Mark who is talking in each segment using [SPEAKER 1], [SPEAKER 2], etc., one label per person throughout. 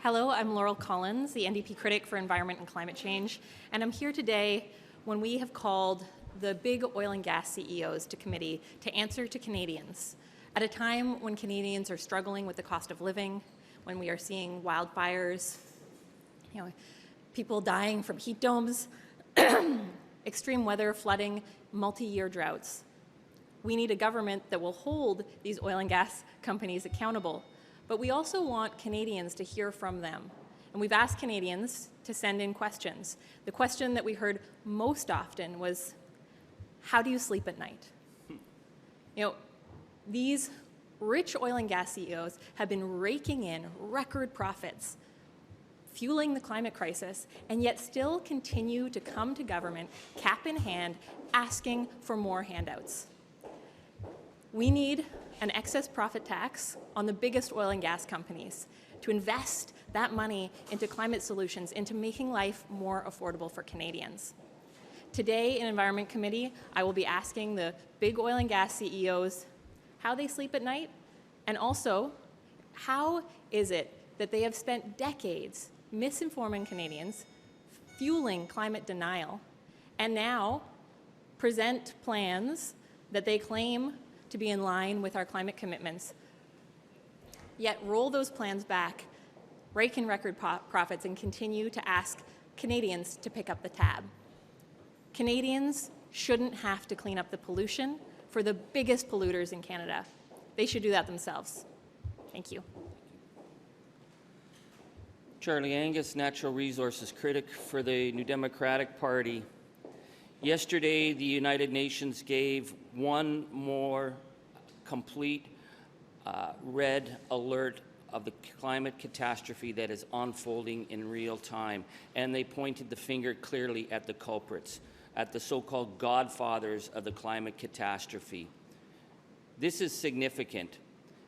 [SPEAKER 1] Hello, I'm Laurel Collins, the NDP critic for environment and climate change, and I'm here today when we have called the big oil and gas CEOs to committee to answer to Canadians at a time when Canadians are struggling with the cost of living, when we are seeing wildfires, people dying from heat domes, extreme weather, flooding, multi-year droughts. We need a government that will hold these oil and gas companies accountable, but we also want Canadians to hear from them. And we've asked Canadians to send in questions. The question that we heard most often was, how do you sleep at night? These rich oil and gas CEOs have been raking in record profits, fueling the climate crisis, and yet still continue to come to government, cap in hand, asking for more handouts. We need an excess profit tax on the biggest oil and gas companies to invest that money into climate solutions, into making life more affordable for Canadians. Today in Environment Committee, I will be asking the big oil and gas CEOs how they sleep at night, and also how is it that they have spent decades misinforming Canadians, fueling climate denial, and now present plans that they claim to be in line with our climate commitments, yet roll those plans back, rake in record profits, and continue to ask Canadians to pick up the tab. Canadians shouldn't have to clean up the pollution for the biggest polluters in Canada. They should do that themselves. Thank you.
[SPEAKER 2] Charlie Angus, Natural Resources Critic for the New Democratic Party. Yesterday, the United Nations gave one more complete red alert of the climate catastrophe that is unfolding in real time, and they pointed the finger clearly at the culprits, at the so-called godfathers of the climate catastrophe. This is significant.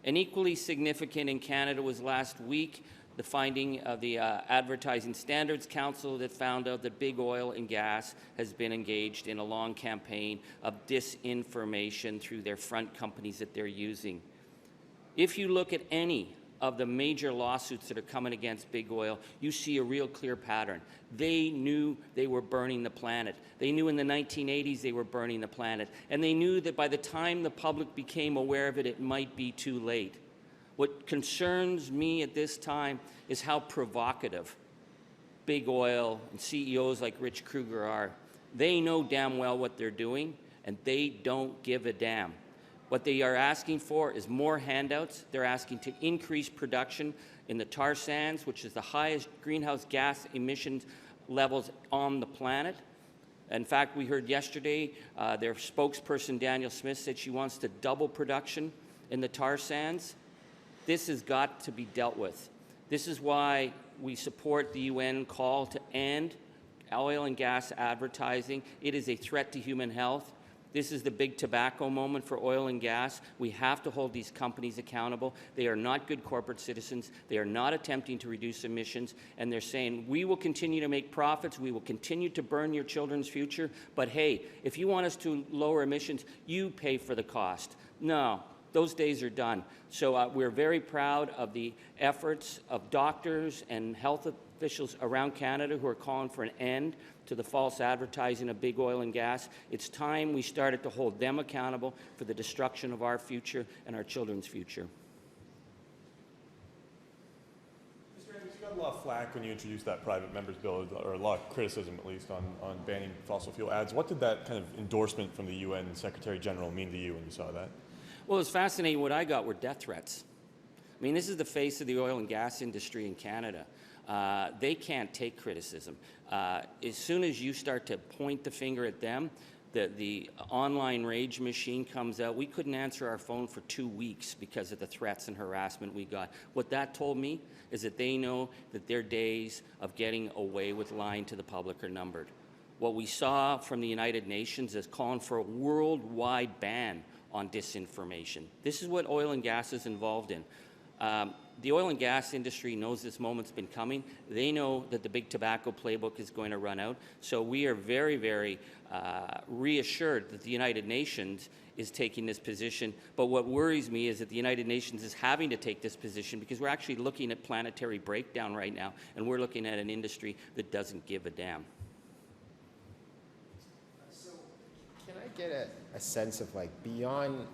[SPEAKER 2] And equally significant in Canada was last week the finding of the Advertising Standards Council that found out that big oil and gas has been engaged in a long campaign of disinformation through their front companies that they're using. If you look at any of the major lawsuits that are coming against big oil, you see a real clear pattern. They knew they were burning the planet. They knew in the 1980s they were burning the planet. And they knew that by the time the public became aware of it, it might be too late. What concerns me at this time is how provocative big oil and CEOs like Rich Kruger are. They know damn well what they're doing, and they don't give a damn. What they are asking for is more handouts. They're asking to increase production in the tar sands, which is the highest greenhouse gas emissions levels on the planet. In fact, we heard yesterday their spokesperson, Daniel Smith, said she wants to double production in the tar sands. This has got to be dealt with. This is why we support the UN call to end oil and gas advertising. It is a threat to human health. This is the big tobacco moment for oil and gas. We have to hold these companies accountable. They are not good corporate citizens. They are not attempting to reduce emissions. And they're saying, we will continue to make profits. We will continue to burn your children's future. But hey, if you want us to lower emissions, you pay for the cost. No. Those days are done. So we're very proud of the efforts of doctors and health officials around Canada who are calling for an end to the false advertising of big oil and gas. It's time we started to hold them accountable for the destruction of our future and our children's future.
[SPEAKER 3] Mr. Angus, you got a lot of flack when you introduced that private member's bill, or a lot of criticism at least, on banning fossil fuel ads. What did that kind of endorsement from the UN Secretary General mean to you when you saw that?
[SPEAKER 2] Well, it's fascinating. What I got were death threats. I mean, this is the face of the oil and gas industry in Canada. They can't take criticism. As soon as you start to point the finger at them, the online rage machine comes out. We couldn't answer our phone for 2 weeks because of the threats and harassment we got. What that told me is that they know that their days of getting away with lying to the public are numbered. What we saw from the United Nations is calling for a worldwide ban on disinformation. This is what oil and gas is involved in. The oil and gas industry knows this moment's been coming. They know that the big tobacco playbook is going to run out. So we are very, very reassured that the United Nations is taking this position. But what worries me is that the United Nations is having to take this position because we're actually looking at planetary breakdown right now, and we're looking at an industry that doesn't give a damn.
[SPEAKER 4] So can I get a sense of, like, beyond,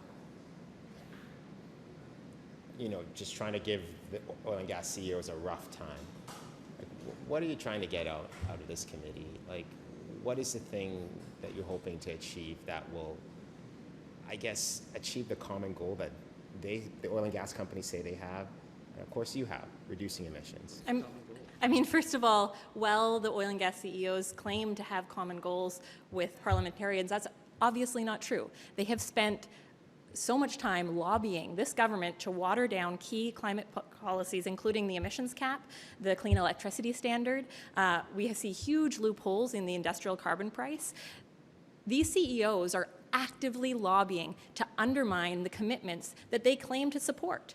[SPEAKER 4] you know, just trying to give the oil and gas CEOs a rough time, like, what are you trying to get out of this committee? Like, what is the thing that you're hoping to achieve that will, I guess, achieve the common goal that the oil and gas companies say they have, and of course you have, reducing emissions?
[SPEAKER 1] I mean, first of all, while the oil and gas CEOs claim to have common goals with parliamentarians, that's obviously not true. They have spent so much time lobbying this government to water down key climate policies, including the emissions cap, the clean electricity standard. We see huge loopholes in the industrial carbon price. These CEOs are actively lobbying to undermine the commitments that they claim to support.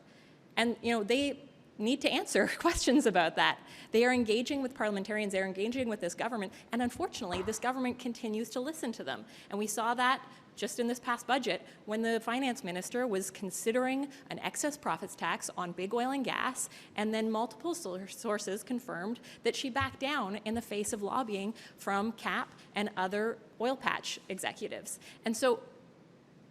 [SPEAKER 1] And, you know, they need to answer questions about that. They are engaging with parliamentarians, they're engaging with this government, and unfortunately, this government continues to listen to them. And we saw that just in this past budget when the finance minister was considering an excess profits tax on big oil and gas, and then multiple sources confirmed that she backed down in the face of lobbying from CAP and other oil patch executives. And so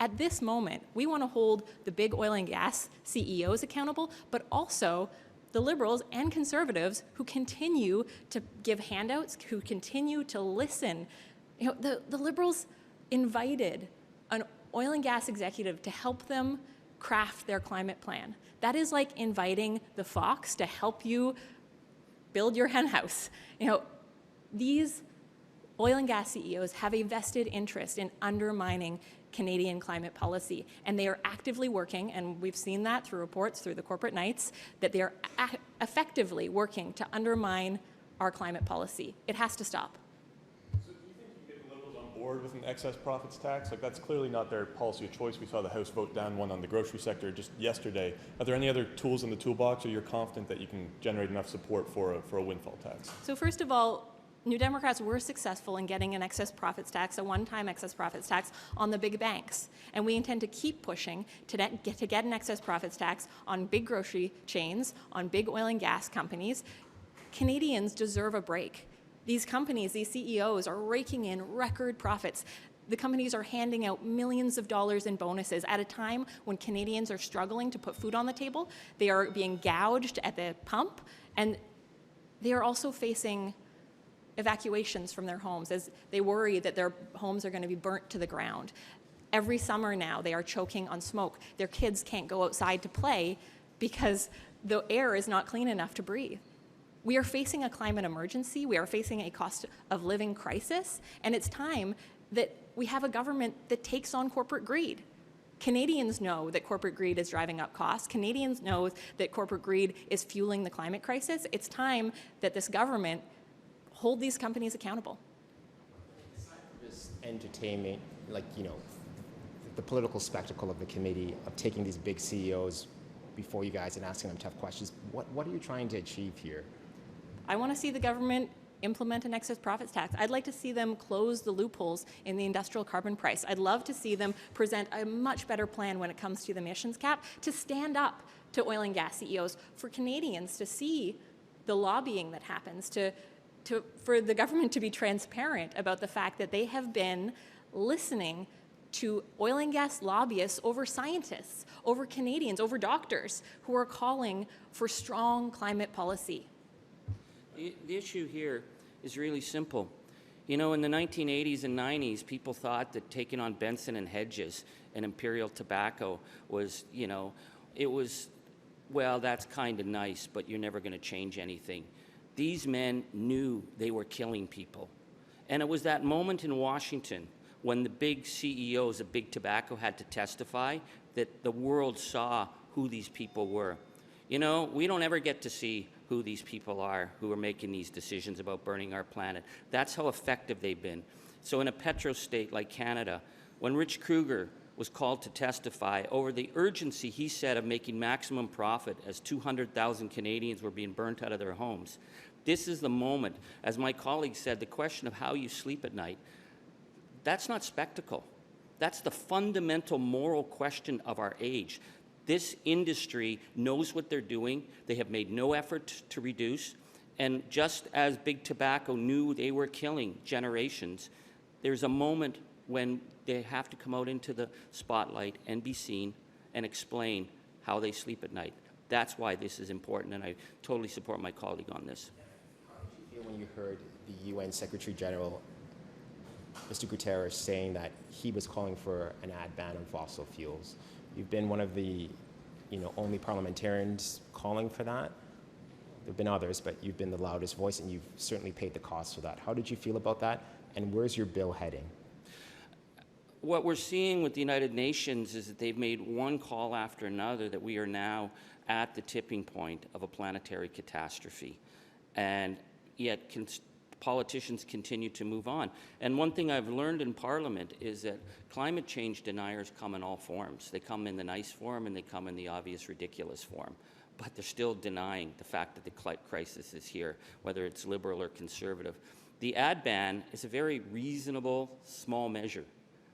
[SPEAKER 1] at this moment, we want to hold the big oil and gas CEOs accountable, but also the Liberals and Conservatives who continue to give handouts, who continue to listen. You know, the Liberals invited an oil and gas executive to help them craft their climate plan. That is like inviting the fox to help you build your hen house. You know, these oil and gas CEOs have a vested interest in undermining Canadian climate policy, and they are actively working, and we've seen that through reports, through the corporate nights, that they are effectively working to undermine our climate policy. It has to stop.
[SPEAKER 3] So do you think you get the Liberals on board with an excess profits tax? Like, that's clearly not their policy of choice. We saw the House vote down one on the grocery sector just yesterday. Are there any other tools in the toolbox, or you're confident that you can generate enough support for a windfall tax?
[SPEAKER 1] So first of all, New Democrats were successful in getting an excess profits tax, a one-time excess profits tax on the big banks. And we intend to keep pushing to get an excess profits tax on big grocery chains, on big oil and gas companies. Canadians deserve a break. These companies, these CEOs are raking in record profits. The companies are handing out millions of dollars in bonuses at a time when Canadians are struggling to put food on the table. They are being gouged at the pump, and they are also facing evacuations from their homes as they worry that their homes are going to be burnt to the ground. Every summer now, they are choking on smoke. Their kids can't go outside to play because the air is not clean enough to breathe. We are facing a climate emergency. We are facing a cost of living crisis, and it's time that we have a government that takes on corporate greed. Canadians know that corporate greed is driving up costs. Canadians know that corporate greed is fueling the climate crisis. It's time that this government hold these companies accountable.
[SPEAKER 4] Aside from just entertainment, like, you know, the political spectacle of the committee, of taking these big CEOs before you guys and asking them tough questions, what are you trying to achieve here?
[SPEAKER 1] I want to see the government implement an excess profits tax. I'd like to see them close the loopholes in the industrial carbon price. I'd love to see them present a much better plan when it comes to the emissions cap, to stand up to oil and gas CEOs, for Canadians to see the lobbying that happens, for the government to be transparent about the fact that they have been listening to oil and gas lobbyists over scientists, over Canadians, over doctors who are calling for strong climate policy.
[SPEAKER 2] The issue here is really simple. You know, in the 1980s and 90s, people thought that taking on Benson and Hedges and Imperial Tobacco was, you know, it was, well, that's kind of nice, but you're never going to change anything. These men knew they were killing people. And it was that moment in Washington when the big CEOs of big tobacco had to testify that the world saw who these people were. You know, we don't ever get to see who these people are who are making these decisions about burning our planet. That's how effective they've been. So in a petro-state like Canada, when Rich Kruger was called to testify over the urgency, he said, of making maximum profit as 200,000 Canadians were being burnt out of their homes, this is the moment, as my colleague said, the question of how you sleep at night. That's not spectacle. That's the fundamental moral question of our age. This industry knows what they're doing. They have made no effort to reduce. And just as big tobacco knew they were killing generations, there's a moment when they have to come out into the spotlight and be seen and explain how they sleep at night. That's why this is important, and I totally support my colleague on this.
[SPEAKER 4] How did you feel when you heard the UN Secretary General, Mr. Guterres, saying that he was calling for an ad ban on fossil fuels? You've been one of the only parliamentarians calling for that. There have been others, but you've been the loudest voice, and you've certainly paid the cost for that. How did you feel about that, and where's your bill heading?
[SPEAKER 2] What we're seeing with the United Nations is that they've made one call after another that we are now at the tipping point of a planetary catastrophe. And yet politicians continue to move on. And one thing I've learned in Parliament is that climate change deniers come in all forms. They come in the nice form and they come in the obvious ridiculous form. But they're still denying the fact that the crisis is here, whether it's liberal or conservative. The ad ban is a very reasonable, small measure.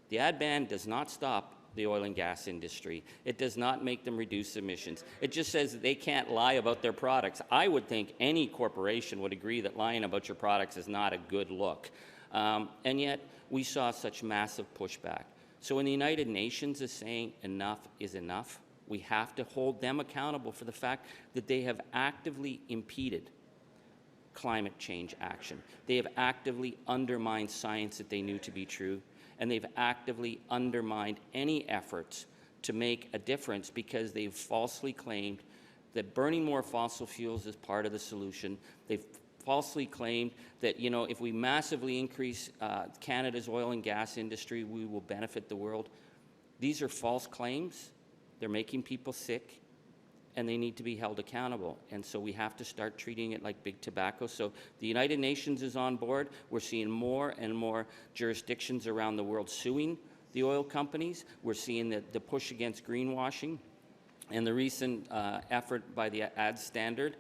[SPEAKER 2] The ad ban does not stop the oil and gas industry. It does not make them reduce emissions. It just says that they can't lie about their products. I would think any corporation would agree that lying about your products is not a good look. And yet, we saw such massive pushback. So when the United Nations is saying enough is enough, we have to hold them accountable for the fact that they have actively impeded climate change action. They have actively undermined science that they knew to be true, and they've actively undermined any efforts to make a difference because they've falsely claimed that burning more fossil fuels is part of the solution. They've falsely claimed that, if we massively increase Canada's oil and gas industry, we will benefit the world. These are false claims. They're making people sick, and they need to be held accountable. And so we have to start treating it like big tobacco. So the United Nations is on board. We're seeing more and more jurisdictions around the world suing the oil companies. We're seeing the push against greenwashing. And the recent effort by the Ad Standard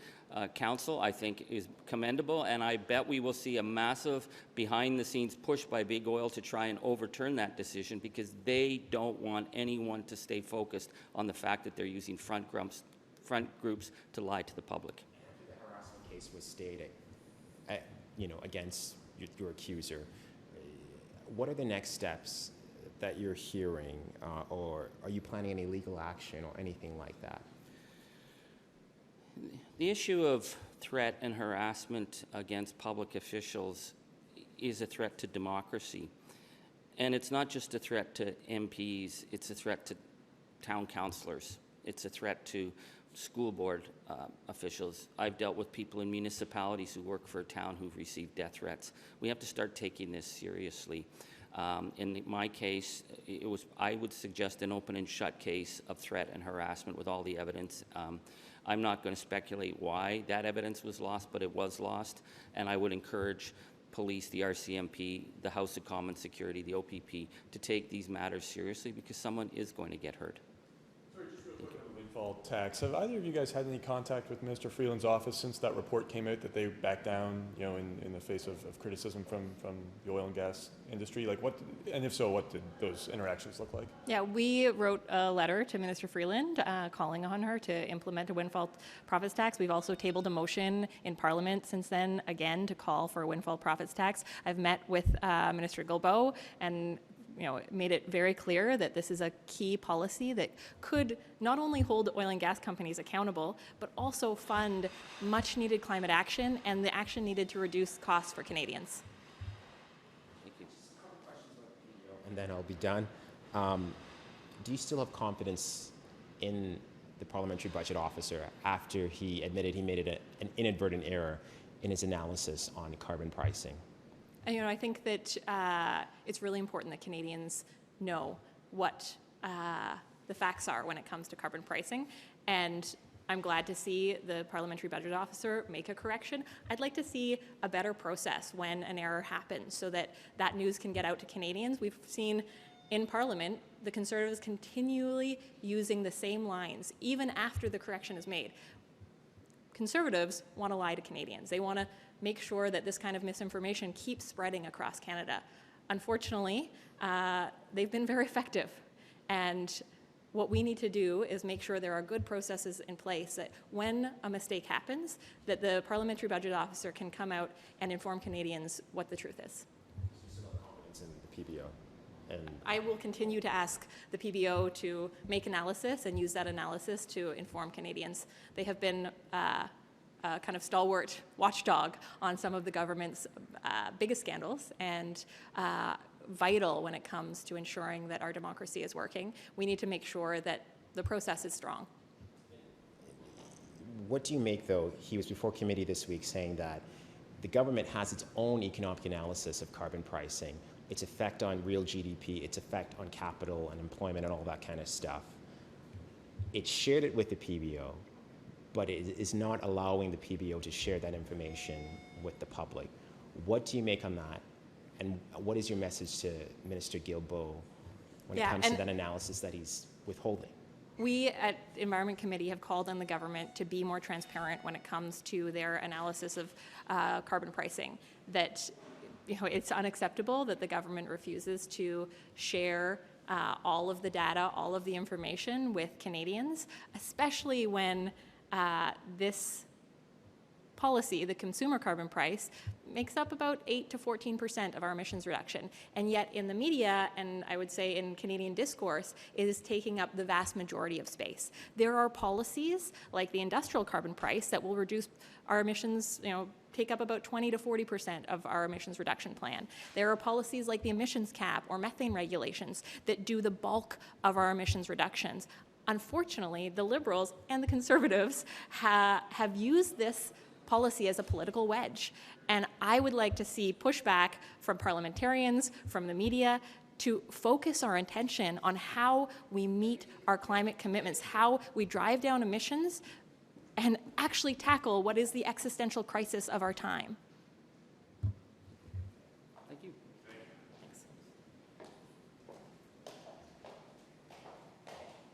[SPEAKER 2] Council, I think, is commendable. And I bet we will see a massive behind-the-scenes push by big oil to try and overturn that decision, because they don't want anyone to stay focused on the fact that they're using front groups to lie to the public.
[SPEAKER 4] The harassment case was stayed, against your accuser. What are the next steps that you're hearing, or are you planning any legal action or anything like that?
[SPEAKER 2] The issue of threat and harassment against public officials is a threat to democracy. And it's not just a threat to MPs, it's a threat to town councillors. It's a threat to school board officials. I've dealt with people in municipalities who work for a town who've received death threats. We have to start taking this seriously. In my case, I would suggest an open and shut case of threat and harassment with all the evidence. I'm not going to speculate why that evidence was lost, but it was lost, and I would encourage police, the RCMP, the House of Common Security, the OPP, to take these matters seriously, because someone is going to get hurt.
[SPEAKER 3] Windfall tax. Have either of you guys had any contact with Minister Freeland's office since that report came out that they backed down, in the face of criticism from the oil and gas industry? Like, what, and if so, what did those interactions look like?
[SPEAKER 1] Yeah, we wrote a letter to Minister Freeland calling on her to implement a windfall profits tax. We've also tabled a motion in Parliament since then, again, to call for a windfall profits tax. I've met with Minister Guilbeault and made it very clear that this is a key policy that could not only hold oil and gas companies accountable, but also fund much needed climate action and the action needed to reduce costs for Canadians.
[SPEAKER 2] Thank you.
[SPEAKER 4] And then I'll be done. Do you still have confidence in the parliamentary budget officer after he admitted he made it an inadvertent error in his analysis on carbon pricing?
[SPEAKER 1] I think that it's really important that Canadians know what the facts are when it comes to carbon pricing, and I'm glad to see the parliamentary budget officer make a correction. I'd like to see a better process when an error happens so that that news can get out to Canadians. We've seen in Parliament the Conservatives continually using the same lines, even after the correction is made. Conservatives want to lie to Canadians. They want to make sure that this kind of misinformation keeps spreading across Canada. unfortunately, they've been very effective. And what we need to do is make sure there are good processes in place that when a mistake happens, that the parliamentary budget officer can come out and inform Canadians what the truth is.
[SPEAKER 4] Confidence in the PBO. And
[SPEAKER 1] I will continue to ask the PBO to make analysis and use that analysis to inform Canadians. They have been a kind of stalwart watchdog on some of the government's biggest scandals and vital when it comes to ensuring that our democracy is working. We need to make sure that the process is strong.
[SPEAKER 4] what do you make, though, he was before committee this week saying that the government has its own economic analysis of carbon pricing, its effect on real GDP, its effect on capital and employment and all that kind of stuff. It shared it with the PBO, but it is not allowing the PBO to share that information with the public. What do you make on that? And what is your message to Minister Guilbeault when it comes to that analysis that he's withholding?
[SPEAKER 1] We at Environment Committee have called on the government to be more transparent when it comes to their analysis of carbon pricing. That it's unacceptable that the government refuses to share all of the data, all of the information with Canadians, especially when this policy, the consumer carbon price, makes up about 8 to 14% of our emissions reduction. And yet in the media, and I would say in Canadian discourse, it is taking up the vast majority of space. There are policies like the industrial carbon price that will reduce our emissions, take up about 20 to 40% of our emissions reduction plan. There are policies like the emissions cap or methane regulations that do the bulk of our emissions reductions. Unfortunately, the Liberals and the Conservatives have used this policy as a political wedge. And I would like to see pushback from parliamentarians, from the media, to focus our attention on how we meet our climate commitments, how we drive down emissions, and actually tackle what is the existential crisis of our time.